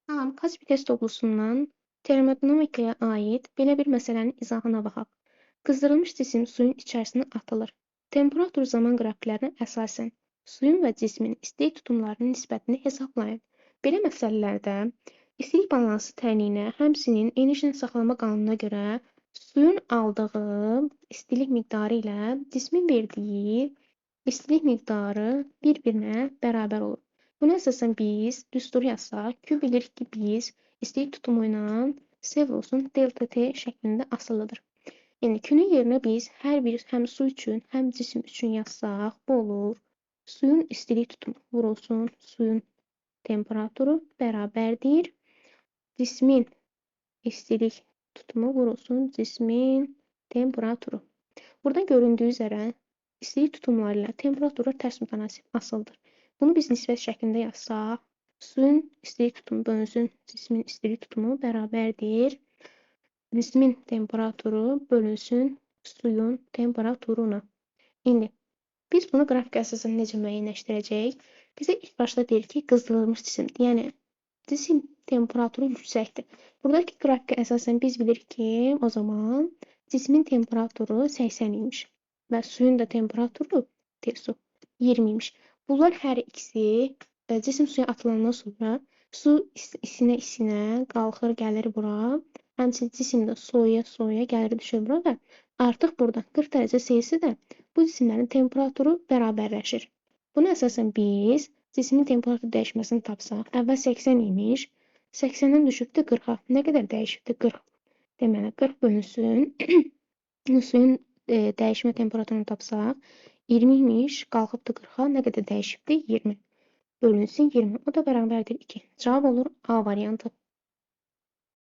Tamam, Kaspi test toplusundan termodinamikaya aid belə bir məsələnin izahına baxaq. Qızdırılmış cisim suyun içərisinə atılır. Temperatur zaman qrafiklərinə əsasən suyun və cismin istilik tutumlarının nisbətini hesablayın. Belə məsələlərdə istilik balansı təyinlə həmçinin enerjini saxlama qanununa görə suyun aldığı istilik miqdarı ilə cismin verdiyi istilik miqdarı bir-birinə bərabər olur. Buna əsasən biz düsturu yazsaq, Q bilirik ki, biz istilik tutumu ilə Sevrusun delta T şəklində asılıdır. Yəni Q-nun yerinə biz hər bir həm su üçün, həm cisim üçün yazsaq, bu olur. Suyun istilik tutumu vurulsun suyun temperaturu bərabərdir. Cismin istilik tutumu vurulsun cismin temperaturu. Burada göründüyü üzərə istilik tutumları ilə temperaturlar tərs mütənasib asıldır. Bunu biz nisbət şəklində yazsaq, suyun istilik tutumu bölünsün cismin istilik tutumu bərabərdir. Cismin temperaturu bölünsün suyun temperaturuna. İndi biz bunu qrafika əsasən necə müəyyənləşdirəcəyik? Bizə ilk başda deyir ki, qızdırılmış cisimdir. Yəni cisim temperaturu yüksəkdir. Buradakı qrafika əsasən biz bilirik ki, o zaman cismin temperaturu 80 imiş və suyun da temperaturu su 20 imiş. Bunlar hər ikisi cisim suya atılandan sonra su isinə qalxır, gəlir bura. Həmçinin cisim də soyuya gəlir düşür bura və artıq burada 40 dərəcə Selsidə bu cisimlərin temperaturu bərabərləşir. Buna əsasən biz cismin temperaturu dəyişməsini tapsaq, əvvəl 80 imiş, 80-dən düşübdür 40-a. Nə qədər dəyişibdir? 40. Deməli 40 bölünsün suyun dəyişmə temperaturunu tapsaq, 20 imiş, qalxıbdır 40-a. Nə qədər dəyişibdir? 20. Bölünsün 20. O da bərabərdir 2. Cavab olur A variantı.